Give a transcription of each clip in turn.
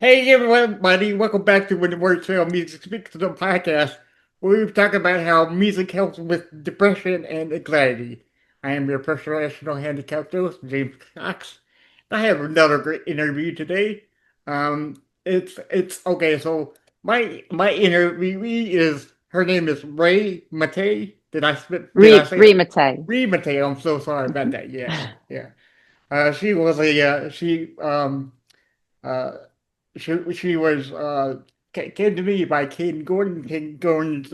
Hey everybody, welcome back to When the Word Trail Music Speaks to the podcast, where we talk about how music helps with depression and anxiety. I am your professional handicap host, James Cox. I have another great interview today. It's okay. So my interviewee is her name is Ray Mattei. Did I say Re that? Mattei. Re Mattei. I'm so sorry about that. Yeah, yeah. She was a she uh she was came to me by Caden Gordon. Caden Gordon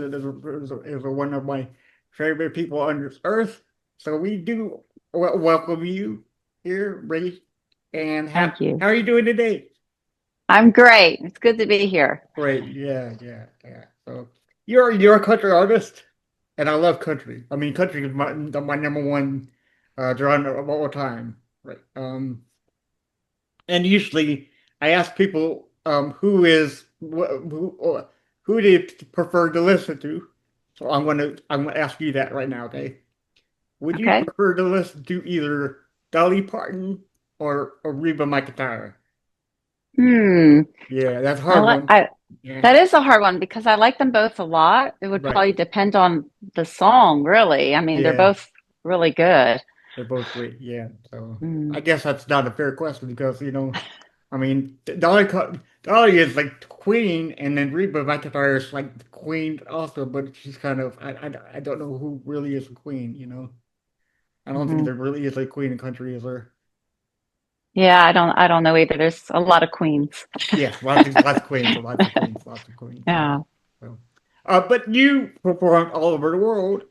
is one of my favorite people on this earth. So we do welcome you here, Ray. And Thank you. how are you doing today? I'm great. It's good to be here. Great. Yeah, yeah, yeah. So you're a country artist, and I love country. I mean, country is my number one genre of all time. Right. And usually I ask people who they prefer to listen to. So I'm gonna ask you that right now, okay? Would you Okay. prefer to listen to either Dolly Parton or Reba McEntire? Hmm. Yeah, that's a I hard like one. I Yeah, That is a hard one because I like them both a lot. It would right. probably depend on the song, really. I mean, they're Yeah, both really good. they're both great. Yeah, so Mm. I guess that's not a fair question because I mean, Dolly is like the queen, and then Reba McEntire is like the queen also, but she's kind of I don't know who really is the queen. I don't think Hmm. there really is a queen in country, is there? Yeah, I don't know either. There's a lot of queens. Yes, lots of queens, lots of queens, lots of queens. Yeah. Yeah. So, but you perform all over the world,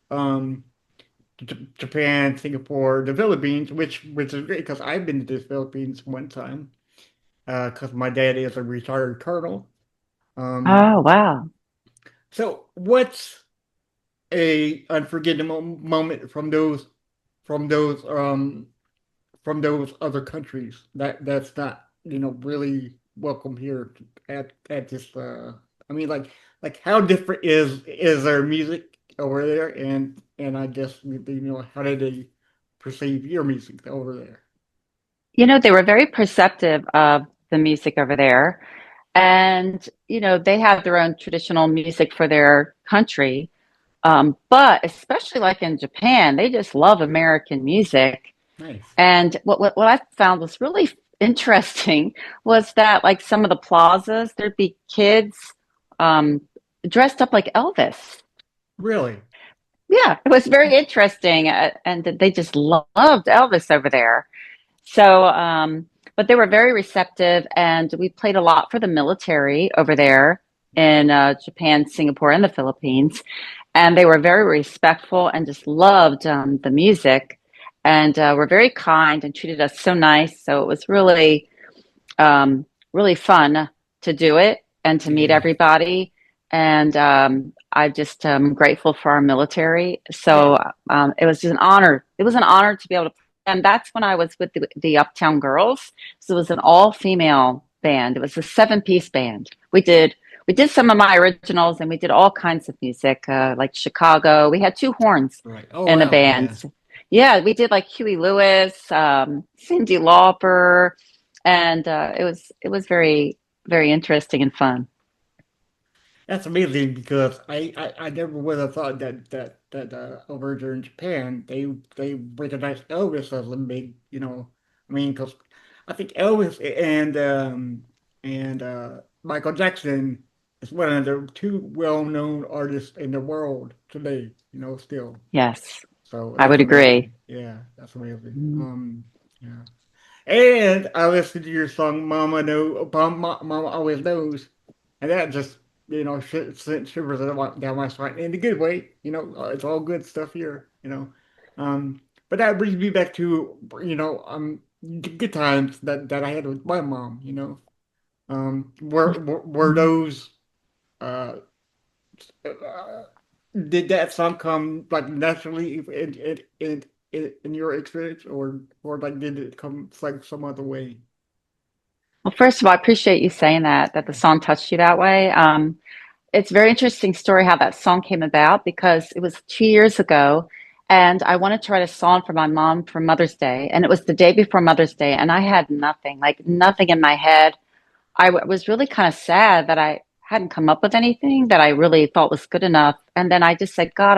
Japan, Singapore, the Philippines, which is great because I've been to the Philippines one time, because my dad is a retired colonel. Um, Oh, wow. so what's a unforgettable moment from those um from those other countries that's not really welcome here at this I mean like how different is their music over there, and I guess how do they perceive your music over there? They were very perceptive of the music over there. And, they have their own traditional music for their country. But especially like in Japan, they just love American music. Nice. And what I found was really interesting was that like some of the plazas, there'd be kids um, dressed up like Elvis. Really? Yeah, it was very interesting, and they just loved Elvis over there. So, but they were very receptive, and we played a lot for the military over there in Japan, Singapore, and the Philippines. And they were very respectful and just loved the music, and were very kind and treated us so nice. So it was really fun to do it and to meet Yeah. everybody. And I just am grateful for our military. Yeah. So it was just an honor. It was an honor to be able to. And that's when I was with the Uptown Girls. So it was an all-female band. It was a seven-piece band. We did some of my originals, and we did all kinds of music, like Chicago. We had two horns Right. Oh in the wow. band. Yeah. Yeah, we did like Huey Lewis, Cyndi Lauper, and it was very very interesting and fun. That's amazing because I never would have thought that over there in Japan they recognize Elvis as a big, I mean, because I think Elvis and Michael Jackson is one of the two well-known artists in the world today, still. Yes, So I that's would agree. amazing. Yeah, that's amazing. Mhm. Yeah. And I listened to your song Mama Always Knows. And that just, sent shivers down my spine in a good way. It's all good stuff here. But that brings me back to, good times that I had with my mom. Were Mhm. those, uh, uh, did that song come like naturally in your experience, or like did it come like some other way? Well, first of all, I appreciate you saying that the song touched you that way. It's a very interesting story how that song came about because it was 2 years ago, and I wanted to write a song for my mom for Mother's Day, and it was the day before Mother's Day, and I had nothing, like nothing in my head. was really kind of sad that I hadn't come up with anything that I really thought was good enough. And then I just said, God,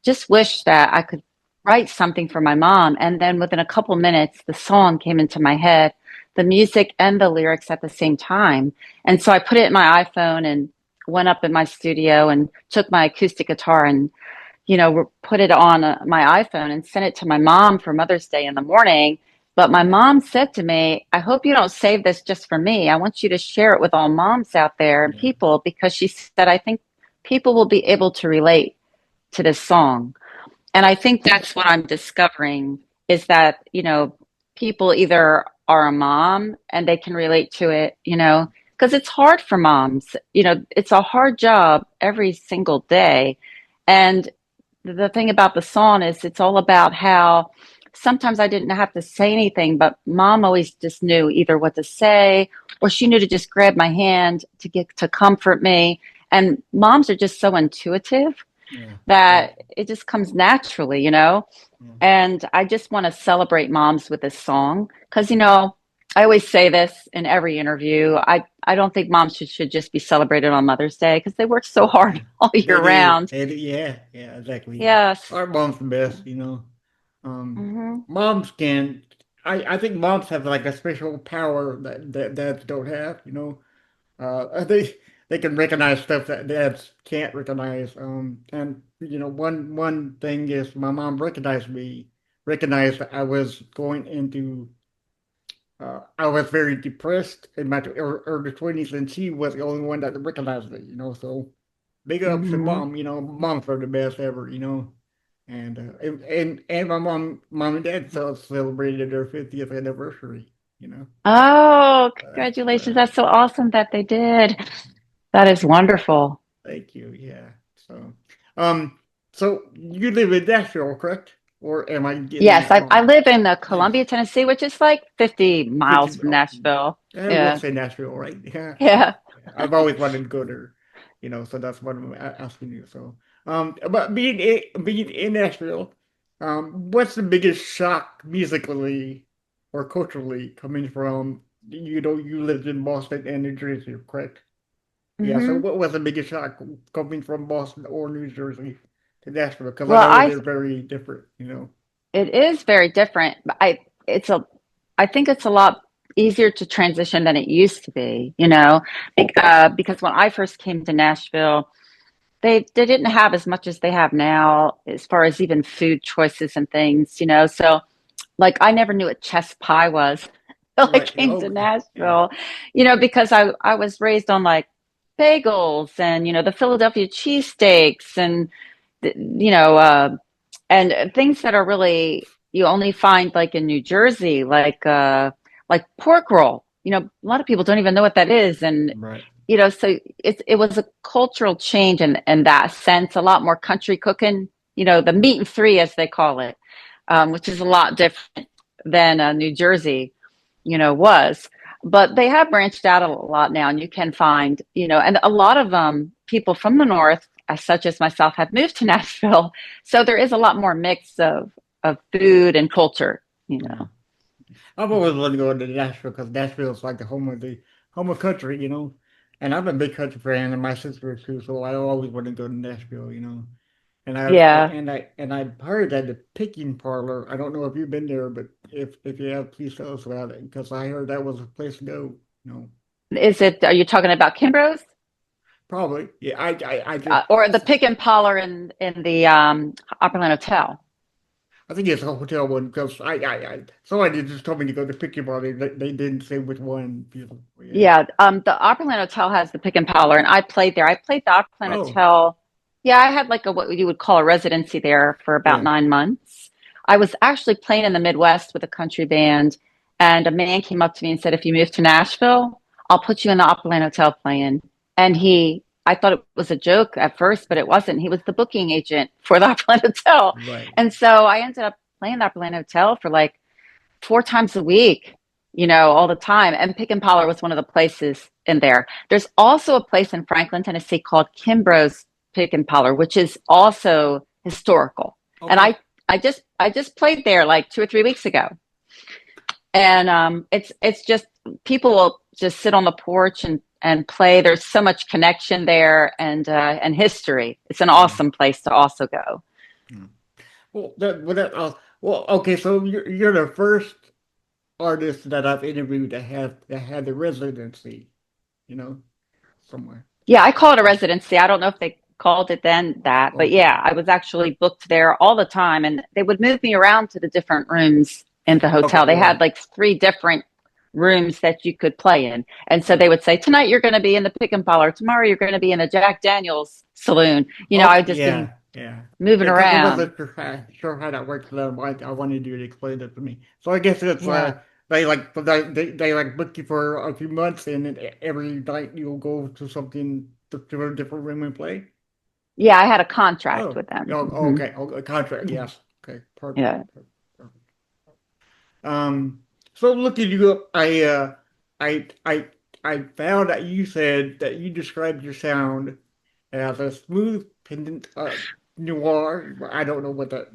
just wish that I could write something for my mom. And then within a couple minutes, the song came into my head, the music and the lyrics at the same time. And so I put it in my iPhone and went up in my studio and took my acoustic guitar and put it on my iPhone and sent it to my mom for Mother's Day in the morning. But my Yeah, mom said to me, I hope you don't save this just for me. I want you to share it with all moms out there and yeah, people, because she said, I think people will be able to relate to this song. And I think that's what I'm discovering is that, people either are a mom and they can relate to it, because it's hard for moms. It's a hard job every single day. And the thing about the song is it's all about how sometimes I didn't have to say anything, but mom always just knew either what to say or she knew to just grab my hand to get to comfort me. And moms are just so intuitive yeah, yeah, that it just comes naturally, yeah. And I just want to celebrate moms with this song because, I always say this in every interview. I don't think moms should just be celebrated on Mother's Day because they work so hard all They year do. round. They do. Yeah, yeah, exactly. Yes. Our mom's the best, you know. Um, Hmm. moms can. I think moms have like a special power that dads don't have, you know. They can recognize stuff that dads can't recognize. And one thing is my mom recognized that I was going into. I was very depressed in my early 20s, and she was the only one that recognized it, you know. So big ups to Hmm. mom, you know. Moms are the best ever, you know. And my mom and dad celebrated their 50th anniversary, you know. Oh, That's congratulations. That's so awesome that they did. That is wonderful. thank you, yeah. So, um, so you live in Nashville, correct? Or am I getting Yes, that I wrong? live in Columbia, Tennessee, which is like 50 50, miles from oh, Nashville. we'll Yeah. say Nashville, right? Yeah, yeah. Yeah. Yeah. I've always wanted to go there, you know, so that's what I'm asking you. So, but being in Nashville, what's the biggest shock musically or culturally coming from, you lived in Boston and New Jersey, correct? Yeah, so Hmm. what was the biggest shock coming from Boston or New Jersey to Nashville? Because I Well, know they're very different, you know. it is very different. I think it's a lot easier to transition than it used to be, because when I first came to Nashville, they didn't have as much as they have now as far as even food choices and things, So like I never knew what chess pie was until I Right. came to Okay. Yeah. Nashville, because I was raised on like bagels and the Philadelphia cheesesteaks and you know and things that are really you only find like in New Jersey, like pork roll. A lot of people don't even know what that is, and Right. so it was a cultural change in that sense. A lot more country cooking. The meat and three, as they call it, which is a lot different than New Jersey, was. But they have branched out a lot now, and you can find, and a lot of people from the north, such as myself, have moved to Nashville. So there is a lot more mix of food and culture. Yeah. I've always wanted to go to Nashville because Nashville is like the home of country, you know. And I'm a big country fan, and my sister is too. So I always want to go to Nashville, you know. Yeah. And I've heard that the picking parlor. I don't know if you've been there, but if you have, please tell us about it because I heard that was a place to go. You know, Are you talking about Kimbrough's? probably. Yeah. I just Or the pick and parlor in the Opryland Hotel? I think it's a hotel one because somebody just told me to go to picking parlor. They didn't say which one. Yeah. Yeah, the Opryland Hotel has the pick and parlor, and I played there. I played the Opryland Oh, Hotel. Yeah, I had like what you would call a residency there for about yeah. 9 months. I was actually playing in the Midwest with a country band, and a man came up to me and said, "If you move to Nashville, I'll put you in the Opryland Hotel playing." And I thought it was a joke at first, but it wasn't. He was the booking agent for the Opryland Hotel, Right. and so I ended up playing the Opryland Hotel for like 4 times a week, all the time. And Pick and Parlor was one of the places in there. There's also a place in Franklin, Tennessee called Kimbrough's Pick and Parlor, which is also historical. And Okay. I just played there like 2 or 3 weeks ago. And it's just people will just sit on the porch and play. There's so much connection there and history. It's an Mm, awesome place to also go. mm. Well, okay, so you're the first artist that I've interviewed that had the residency, you know, somewhere. Yeah, I call it a residency. I don't know if they called it then that, but Okay. yeah, I was actually booked there all the time and they would move me around to the different rooms in the Okay, hotel. They yeah. had like three different rooms that you could play in. And so Okay. they would say, tonight you're going to be in the pick and parlor. Tomorrow you're going to be in the Jack Daniels saloon. Okay, I'd just be yeah, yeah. moving Because I around. wasn't sure how that works, so I wanted you to explain it to me. So I guess it's Yeah. they like book you for a few months, and then every night you'll go to something to a different room and play. Yeah, I had a contract Oh, with them. okay. Okay, contract. Yes. Okay, perfect. Yeah. Perfect. Um, so looking you up, I, I, I found that you said that you described your sound as a smooth pendant noir. I don't know what that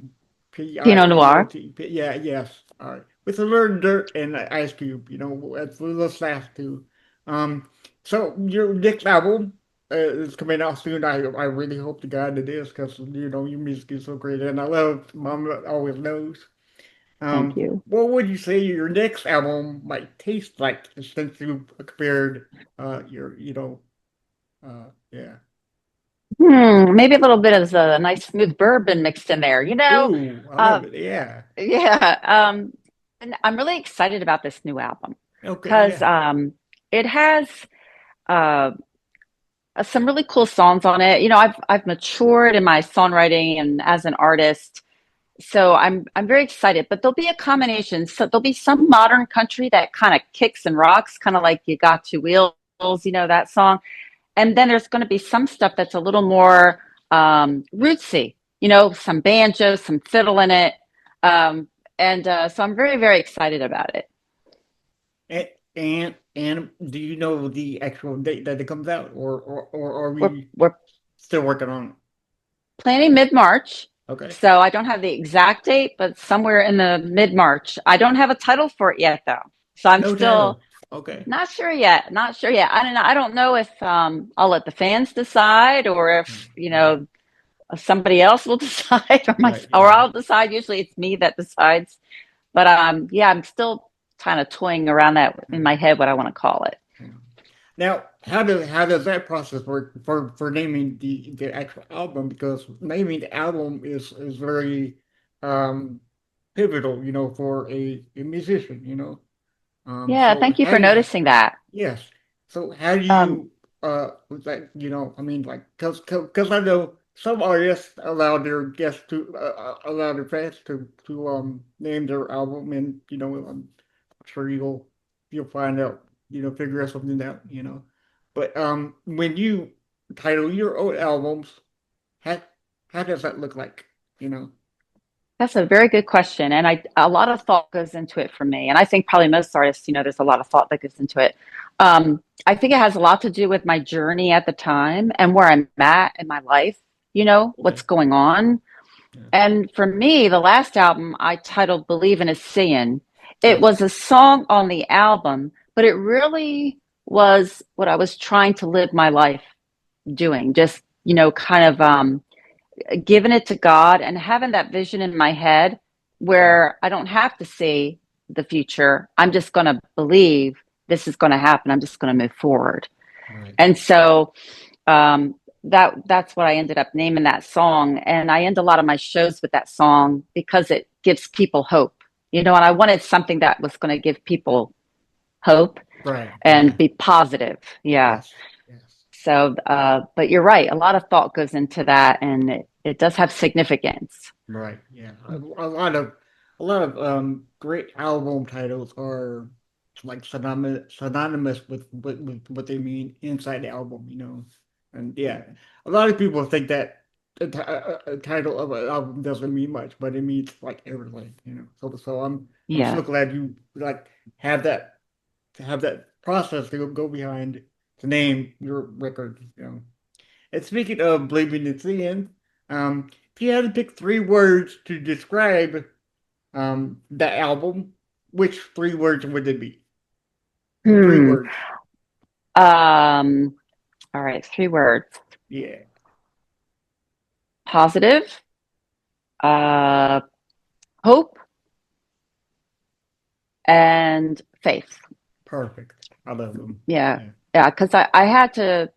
Pinot Noir. P-I-N-O-T. Yeah, yes. All right. With a little dirt and an ice cube, that's a little sass too. Um, so your next album is coming out soon. I really hope to God it is because your music is so great and I love Mama Always Knows. Thank you. What would you say your next album might taste like since you compared yeah. Maybe a little bit of a nice smooth bourbon mixed in there. Ooh, I Uh, love it. Yeah. yeah. And I'm really excited about this new album Okay, because yeah. it has uh, some really cool songs on it. I've matured in my songwriting and as an artist, so I'm very excited. But there'll be a combination. So there'll be some modern country that kind of kicks and rocks, kind of like "You Got Two Wheels," that song. And then there's going to be some stuff that's a little more rootsy, some banjo, some fiddle in it. And so I'm very, very excited about it. And do you know the actual date that it comes out, or are We're, we we're still working on it? planning mid-March. Okay. So I don't have the exact date, but somewhere in the mid-March. I don't have a title for it yet, though. So I'm No still title. Okay. not sure yet. Not sure yet. I don't know. I don't know if I'll let the fans decide or if, Right. somebody else will decide Right. or Yeah. I'll decide. Usually it's me that decides. But yeah, I'm still kind of toying around that in my head what I want to call it. Yeah. Now, how does that process work for naming the actual album? Because naming the album is very um pivotal, for a musician, Yeah, So thank you how for do you, noticing that. yes. So how do Um, you I mean like because I know some artists allow their guests to allow their fans to name their album and I'm sure you'll find out figure something out but when you title your own albums how how does that look like you know that's a very good question, and a lot of thought goes into it for me. And I think probably most artists, there's a lot of thought that goes into it. I think it has a lot to do with my journey at the time and where I'm at in my life. okay What's going on. yeah And for me, the last album I titled "Believin' is Seeing." It yes was a song on the album, but it really was what I was trying to live my life doing. Just kind of giving it to God and having that vision in my head yeah where I don't have to see the future. I'm just going to believe this is going to happen. I'm just going to move forward. right And so that's what I ended up naming that song. And I end a lot of my shows with that song because it gives people hope. And I wanted something that was going to give people hope right and yeah be positive. Yeah. yes yes So, but you're right. A lot of thought goes into that, and it does have significance. Right. Yeah. A lot of great album titles are like synonymous with what they mean inside the album. And yeah, a lot of people think that a title of an album doesn't mean much, but it means like everything. So I'm so Yeah. glad you like have that to have that process to go behind to name your record. And speaking of believing in sin, if you had to pick three words to describe the album, which three words would it be? Three Hmm. words. Um, all right, three words: Yeah, positive, uh, hope, and faith. perfect. I love them. Yeah, Yeah. yeah, because I had to,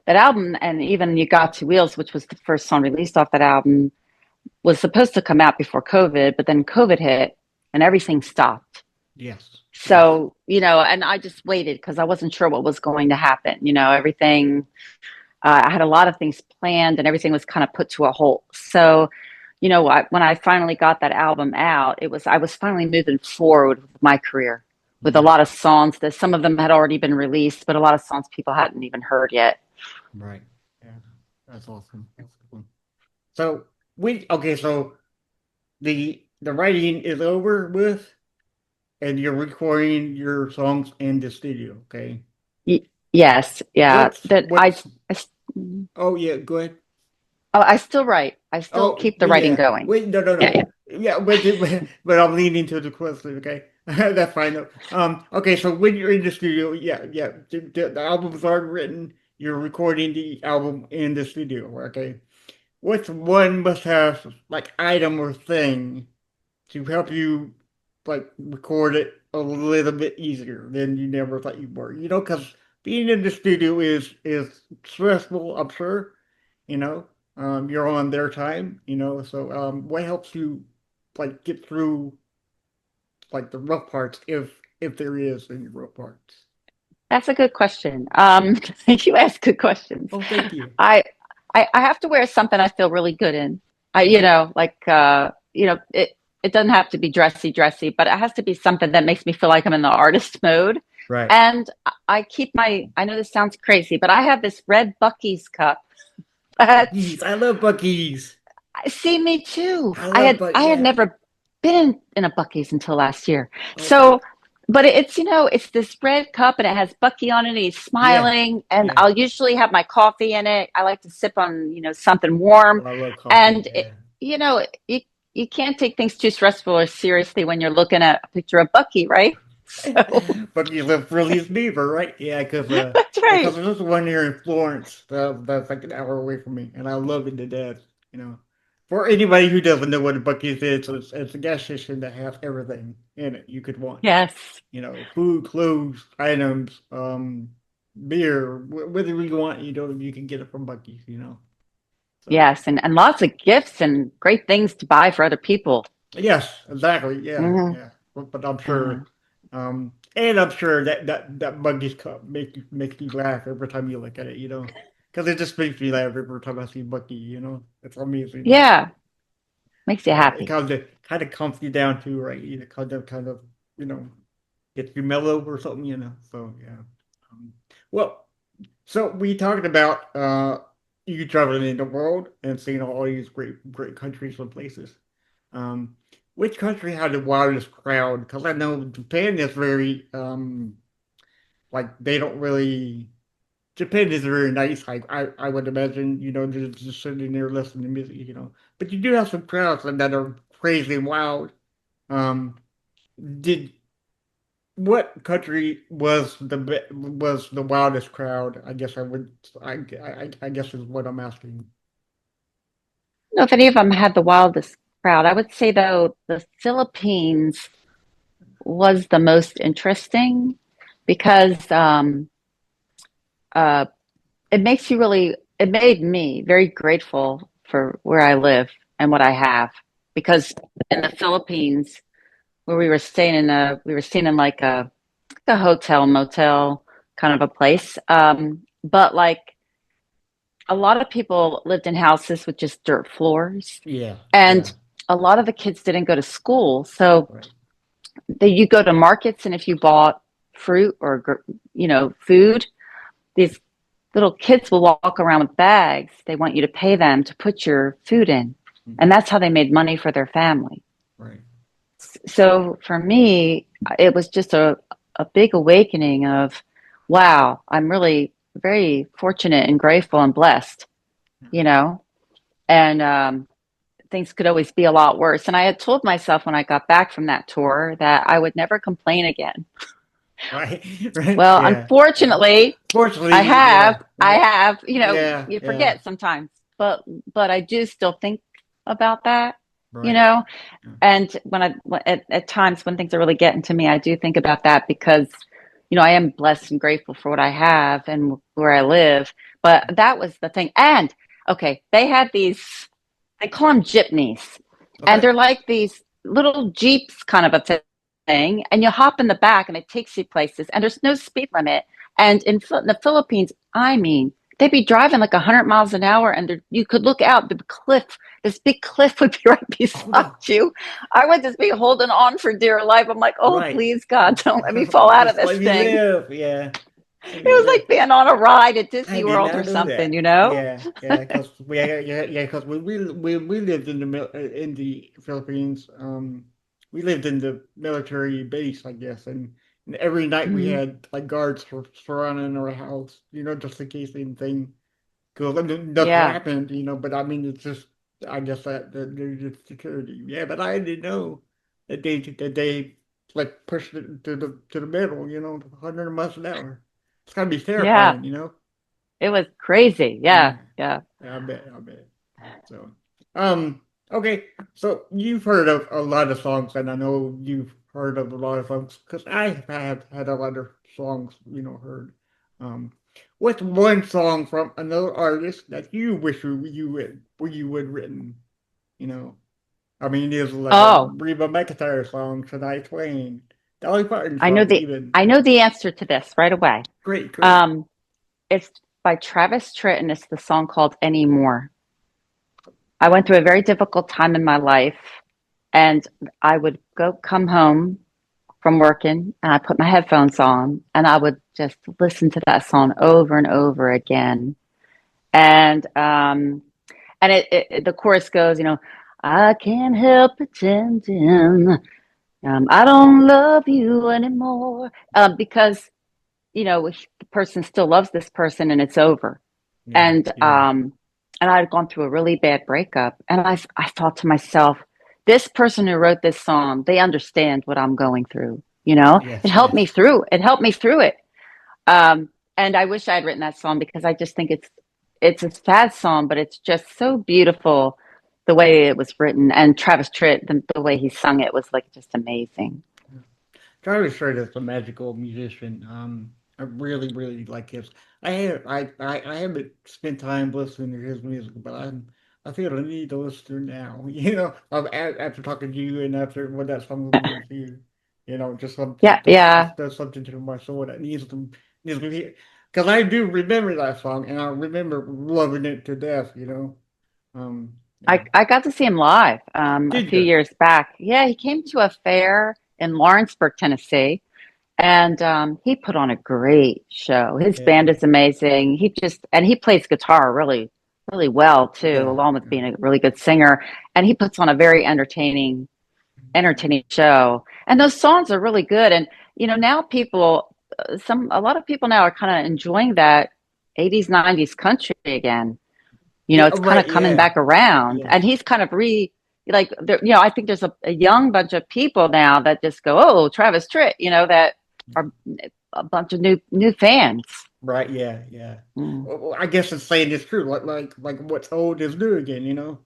that album, and even You Got Two Wheels, which was the first song released off that album, was supposed to come out before COVID, but then COVID hit and everything stopped. Yes. Yes. So, and I just waited because I wasn't sure what was going to happen. Everything, I had a lot of things planned and everything was kind of put to a halt. So, when I finally got that album out, I was finally moving forward with my career with a Yeah. lot of songs that some of them had already been released, but a lot of songs people hadn't even heard yet. Right. Yeah. That's awesome. That's awesome. So we okay. So the writing is over with, and you're recording your songs in the studio. Okay. Yes, yeah. That I, Oh yeah. Go ahead. oh, I still write. I still Oh, keep the writing yeah. going. Wait, no, no, Yeah, no. yeah. Yeah, but I'm leaning to the question, okay? That's fine though. Okay, so when you're in the studio, yeah, yeah, the album's already written. You're recording the album in the studio, okay? What's one must-have like item or thing to help you like record it a little bit easier than you never thought you were? Because being in the studio is stressful, I'm sure. You know, you're on their time. So what helps you like get through like the rough parts if there is any rough parts? That's a good question. You ask good questions. Oh, thank you. I, I have to wear something I feel really good in. Okay. It doesn't have to be dressy, but it has to be something that makes me feel like I'm in the artist mode. Right. And I know this sounds crazy, but I have this red Bucky's cup. That's, Buc-ee's. I love Buc-ee's. see me too. I love Buc. I had Yeah. never been in a Bucky's until last year. Okay. So, but it's this red cup and it has Bucky on it. And he's Yeah. smiling, and Yeah. I'll usually have my coffee in it. I like to sip on something Oh, warm, I love coffee. and Yeah. you know you can't take things too stressful or seriously when you're looking at a picture of Bucky, right? So But you live Philly's Beaver, right? Yeah, that's right. because there's one here in Florence that's like an hour away from me, and I love it to death. You know, for anybody who doesn't know what a Buc-ee's is, it's a gas station that has everything in it you could want. Yes, Food, clothes, items, beer, whatever you want. You can get it from Buc-ee's. So yes, and lots of gifts and great things to buy for other people. yes, exactly. Yeah, Hmm. yeah. But I'm Uh, sure, and I'm sure that Buggy's cup makes me laugh every time you look at it. Because it just makes me laugh every time I see Bucky. It's amazing. yeah, makes you It happy. kind of calms you down too, right? Kind of, you know, gets you mellow or something. So yeah. Um, well, so we talked about you traveling in the world and seeing all these great great countries and places. Um, which country had the wildest crowd? Because I know Japan is very like they don't really. Japan is very nice. I would imagine just sitting there listening to music. But you do have some crowds that are crazy and wild. Um, did what country was the wildest crowd? I guess I guess is what I'm asking. Know if any of them had the wildest crowd. I would say though the Philippines was the most interesting because uh, it made me very grateful for where I live and what I have. Because in the Philippines, where we were staying in like a hotel motel kind of a place. But like a lot of people lived in houses with just dirt floors, Yeah, and yeah, a lot of the kids didn't go to school. So right. you go to markets, and if you bought fruit or food, these little kids will walk around with bags. They want you to pay them to put your food in, and Mhm. that's how they made money for their family. Right. So for me, it was just a big awakening of, wow, I'm really very fortunate and grateful and blessed, you know, and things could always be a lot worse. And I had told myself when I got back from that tour that I would never complain again. Right, right, Well, yeah, yeah. unfortunately, Fortunately, yeah, I right, have, yeah, you yeah, forget sometimes, but I do still think about that, you right. know, Yeah. and at times when things are really getting to me, I do think about that because, I am blessed and grateful for what I have and where I live. But that was the thing. And okay, they had they call them jeepneys, and Okay. they're like these little jeeps kind of a thing. And you hop in the back, and it takes you places. And there's no speed limit. And in the Philippines, I mean, they'd be driving like 100 miles an hour, and you could look out the cliff. This big cliff would be right Oh beside no. you. I would just be holding on for dear life. I'm like, oh, Right. please, God, don't let me fall out of Just this let me thing. live. Yeah. Let It me was live. like being on a ride at I Disney did World or not know something, that. you know? Yeah, yeah, because because we lived in in the Philippines, we lived in the military base, I guess, and every night we Mhm. had like guards surrounding our house, just in case anything goes. I mean, nothing Yeah, happened, but I mean, it's just I guess that there's just security. Yeah, but I didn't know that they like pushed it to the middle, 100 miles an hour. It's gotta be yeah. terrifying. It was crazy. Yeah, Yeah, yeah. yeah, I bet. So, um, okay. So you've heard of a lot of songs, and I know you've heard of a lot of songs because I have had a lot of songs, heard. Um, what's one song from another artist that you wish you would written? You know, I mean, there's like a Oh, Reba McEntire song, "Tonight Twain," Dolly Parton I know song, the even. I know the answer to this right away. Great, great. Um, it's by Travis Tritt and it's the song called Anymore. I went through a very difficult time in my life and I would come home from working and I put my headphones on and I would just listen to that song over and over again. And the chorus goes, I can't help pretending I don't love you anymore because the person still loves this person and it's over. Yeah, And yeah. I had gone through a really bad breakup, and I thought to myself, this person who wrote this song, they understand what I'm going through. It Yes, helped me yes. through. It helped me through it. And I wish I had written that song because I just think it's a sad song, but it's just so beautiful the way it was written. And Travis Tritt, the way he sung it was like just amazing. Travis Tritt is a magical musician. I really, really like his. I haven't spent time listening to his music, but I feel the need to listen now. After talking to you and after what that song means to you, just something Yeah, yeah. just does something to my soul that needs to hear. Because I do remember that song, and I remember loving it to death. Yeah. I got to see him live a Did few you? years back. Yeah, he came to a fair in Lawrenceburg, Tennessee, and he put on a great show. His band Yeah. is amazing. He plays guitar really, really well too, Yeah. along with Yeah. being a really good singer. And he puts on a very entertaining show. And those songs are really good. And now a lot of people now are kind of enjoying that 80s, 90s country again. Yeah. It's kind of Right. coming Yeah. back around. Yes. And he's kind of like, I think there's a young bunch of people now that just go, oh, Travis Tritt, that are a bunch of new fans. Right, yeah, yeah. Mm, Well, I guess it's saying it's true. Like what's old is new again.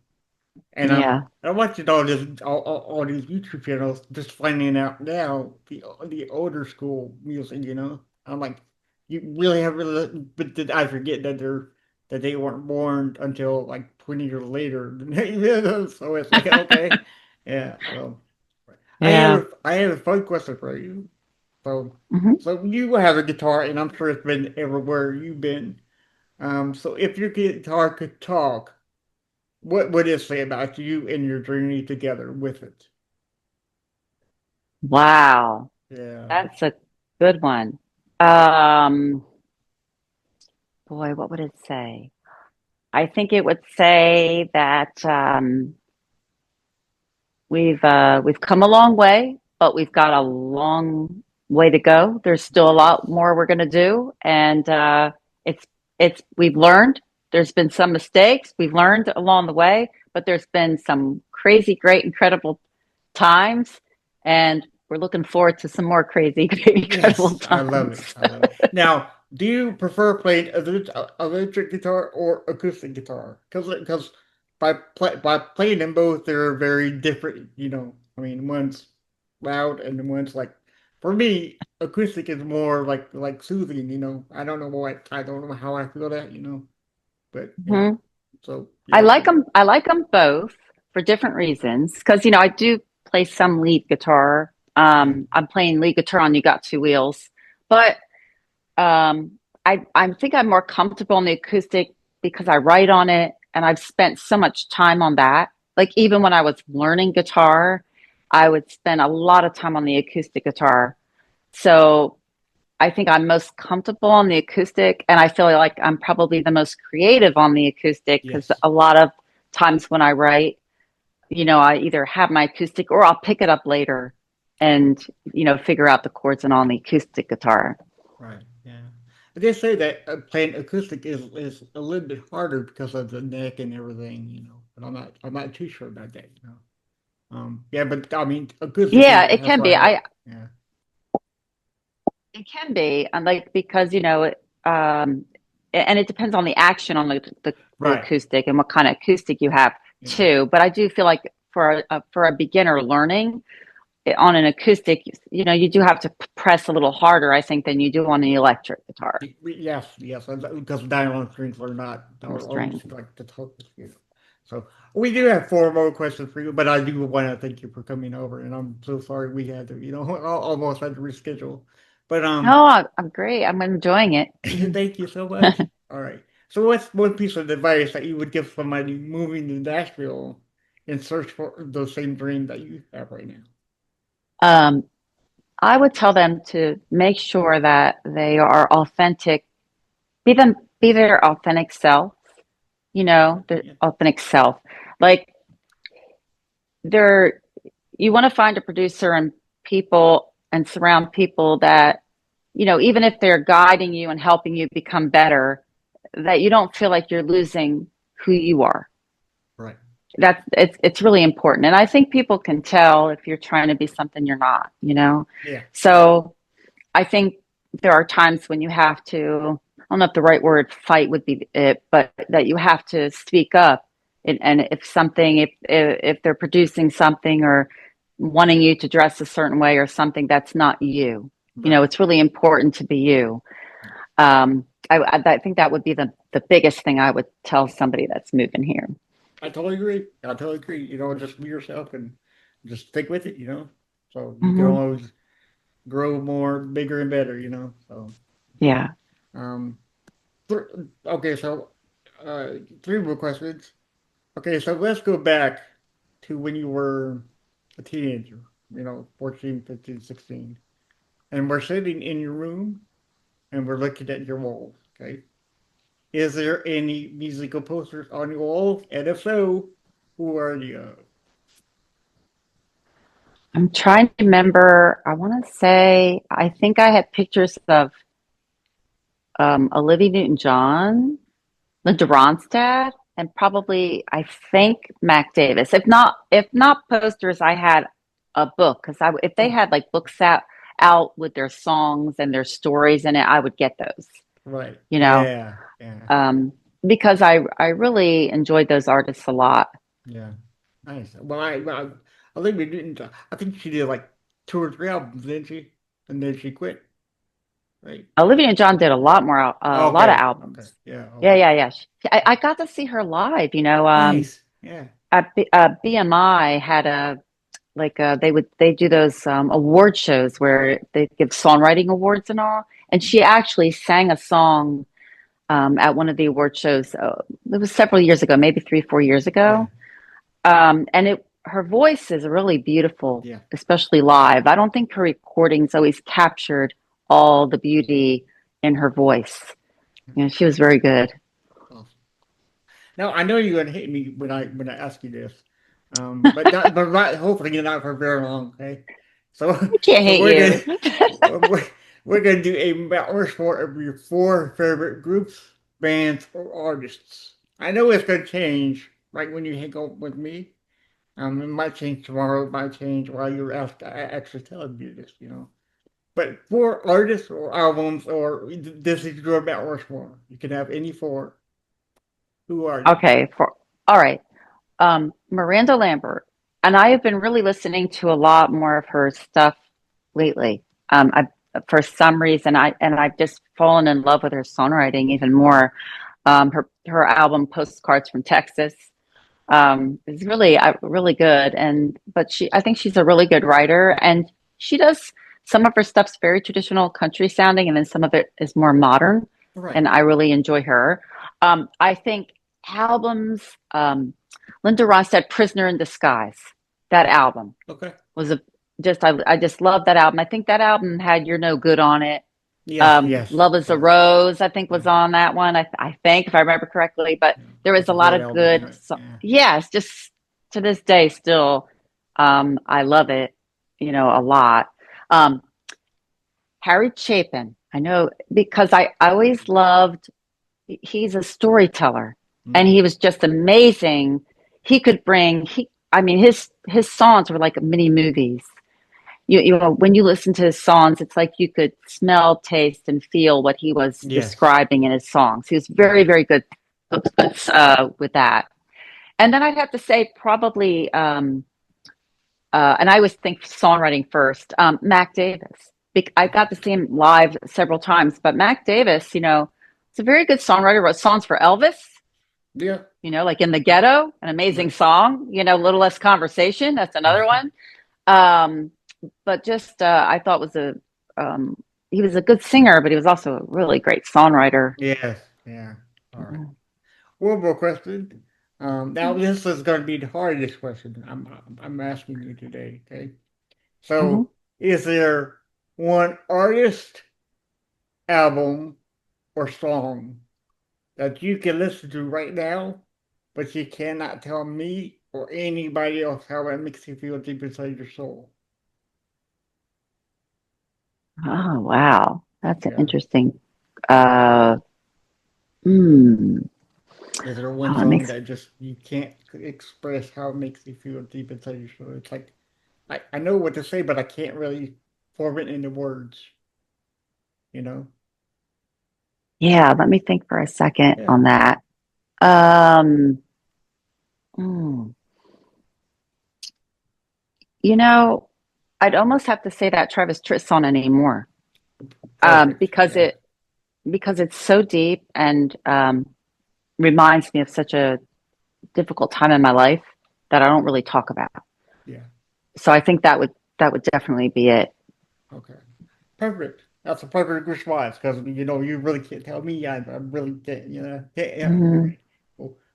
And yeah. I'm watching all these YouTube channels, just finding out now the older school music. I'm like, you really have really, but did I forget that they weren't born until like 20 years later? So it's like okay, yeah. So I Yeah. have I have a fun question for you. So, Hmm. so you have a guitar, and I'm sure it's been everywhere you've been. So if your guitar could talk, what would it say about you and your journey together with it? Wow. Yeah. That's a good one. Um, Boy, what would it say? I think it would say that we've come a long way, but we've got a long way to go. There's still a lot more we're going to do, and it's we've learned. There's been some mistakes we've learned along the way, but there's been some crazy, great, incredible times, and we're looking forward to some more crazy, incredible Yes, I love it. times. I love it. Now, do you prefer playing electric guitar or acoustic guitar? Because by playing them both, they're very different. I mean, one's loud and the one's like, for me, acoustic is more like soothing. I don't know why. I don't know how I feel that. But Mhm. so I yeah. like them. I like them both for different reasons. Because I do play some lead guitar. Yeah. I'm playing lead guitar on "You Got Two Wheels," but I think I'm more comfortable on the acoustic because I write on it, and I've spent so much time on that. Like even when I was learning guitar, I would spend a lot of time on the acoustic guitar. So I think I'm most comfortable on the acoustic, and I feel like I'm probably the most creative on the acoustic because Yes. a lot of times when I write, I either have my acoustic or I'll pick it up later and, figure out the chords and on the acoustic guitar. Right. Yeah. They say that playing acoustic is a little bit harder because of the neck and everything. But I'm not too sure about that. Yeah, but I mean, acoustic Yeah, is it that's can what I be. heard. Yeah. It can be. And like, because, and it depends on the action on the Right. acoustic and what kind of acoustic you have Yeah. too. But I do feel like for a beginner learning, on an acoustic, you do have to press a little harder, I think, than you do on the electric guitar Yes. Yes. Because nylon strings are not or are strings. almost like the toughest. So we do have four more questions for you, but I do want to thank you for coming over, and I'm so sorry we had to, almost had to reschedule. But No, I'm great. I'm enjoying it. thank you so much. All right. So what's one piece of advice that you would give somebody moving to Nashville in search for the same dream that you have right now? um, I would tell them to make sure that they are authentic, be their authentic self, Okay. their Yeah. authentic self. Like they're you want to find a producer and people and surround people that, even if they're guiding you and helping you become better, that you don't feel like you're losing who you are. Right. It's really important. And I think people can tell if you're trying to be something you're not. Yeah. So I think there are times when you have to, I don't know if the right word fight would be it, but that you have to speak up. And if they're producing something or wanting you to dress a certain way or something that's not you, Right. it's really important to be you. I think that would be the biggest thing I would tell somebody that's moving here. I totally agree. I totally agree. Just be yourself and just stick with it. So you can Hmm. always grow more, bigger and better. So Yeah. um th- okay, so three more questions. Okay, so let's go back to when you were a teenager, 14, 15, 16. And we're sitting in your room and we're looking at your walls, okay? Is there any musical posters on your walls? And if so, who are you? I'm trying to remember. I want to say, I think I had pictures of Olivia Newton-John, Linda Ronstadt, and probably I think Mac Davis. If not posters, I had a book because if they Oh, had like books out with their songs and their stories in it, I would get those. right. You know, Yeah, yeah, um, because I really enjoyed those artists a lot. yeah. Nice. Well, I think we didn't. I think she did like two or three albums, didn't she? And then she quit, right? Olivia and John did a lot of Okay, okay, albums. yeah, Yeah, okay. yeah, yeah. I got to see her live. Nice. Yeah. At BMI had they do those award shows where they give songwriting awards and all. And she actually sang a song at one of the award shows. It was several years ago, maybe 3, 4 years Yeah. ago. And her voice is really beautiful, Yeah. especially live. I don't think her recordings always captured all the beauty in her voice. She was very good. Awesome. Now I know you're gonna hate me when I ask you this, but not hopefully not for very long. Okay, so I can't so hate you. we're gonna do a Mount Rushmore of your four favorite groups, bands, or artists. I know it's gonna change right when you hang out with me, It might change tomorrow, it might change while you're actually telling me this, you know. But for artists or albums or this is your Mount Rushmore, you can have any four. Who are you? Okay, for all right. Miranda Lambert, and I have been really listening to a lot more of her stuff lately. I For some reason I've just fallen in love with her songwriting even more. Her album Postcards from Texas is really really good, and but she I think she's a really good writer, and she does some of her stuff's very traditional country sounding, and then some of it is more modern, Right. and I really enjoy her. I think albums. Linda Ronstadt, Prisoner in Disguise. That album Okay. was a just I just love that album. I think that album had You're No Good on it. Yes, yes, Love is a yes. Rose, I think, Yeah. was on that one. I think, if I remember correctly, but Yeah. there was That's a a lot great of album. good. Yeah. So, Yeah. yes, just to this day, still, I love it. A lot. Um, Harry Chapin. I know because I always loved. He's a storyteller, and Hmm. he was just amazing. He could bring. I mean, his songs were like mini movies. When you listen to his songs, it's like you could smell, taste, and feel what he was Yes. describing in his songs. He was very, Yes. very good with that. And then I'd have to say probably, and I always think songwriting first, Mac Davis. I got to see him live several times, but Mac Davis, it's a very good songwriter. Wrote songs for Elvis, Yeah. like In the Ghetto, an amazing Right. song. A Little Less Conversation. That's another one. Um, but just I thought was a um, he was a good singer, but he was also a really great songwriter. Yes. Yeah. All right. One more question. Now this is going to be the hardest question I'm asking you today. Okay. Mhm. So, is there one artist, album, or song that you can listen to right now, but you cannot tell me or anybody else how it makes you feel deep inside your soul? Oh wow, that's an Yeah. interesting. Uh, hmm. Is there one Oh, it song makes that just you can't express how it makes you feel deep inside your soul? It's like I know what to say, but I can't really form it into words, you know? Yeah. Let me think for a second Yeah. on that. Um, hmm. You know, I'd almost have to say that Travis Tritt song anymore, Perfect. because Yeah. it's so deep and reminds me of such a difficult time in my life that I don't really talk about. Yeah. So I think that would definitely be it. Okay. Perfect. That's a perfect response because you really can't tell me. I really can't. Yeah. Mhm. Right.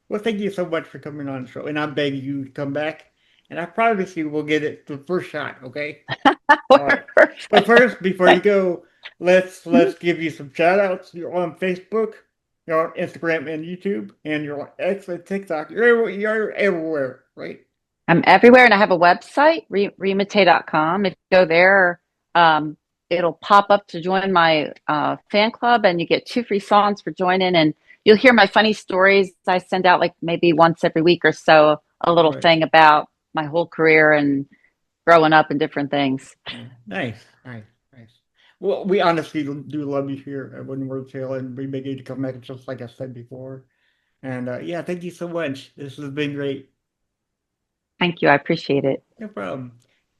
Well, thank you so much for coming on the show, and I'm begging you to come back. And I promise you, we'll get it the first shot. Okay. All right. But first, before you go, let's give you some shout outs. You're on Facebook, you're on Instagram and YouTube, and you're on X and TikTok. You're everywhere, right? I'm everywhere, and I have a website, remattei.com. If you go there, um, it'll pop up to join my fan club, and you get 2 free songs for joining. And you'll hear my funny stories. I send out like maybe once every week or so a little Right. thing about my whole career and growing up and different things. Yeah. Nice, nice, nice. Well, we honestly do love you here at Wooden Word Tale, and we beg you to come back, just like I said before. And yeah, thank you so much. This has been great. Thank you. I appreciate it. No problem.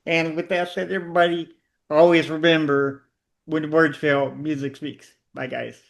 And with that said, everybody, always remember when words fail, music speaks. Bye, guys.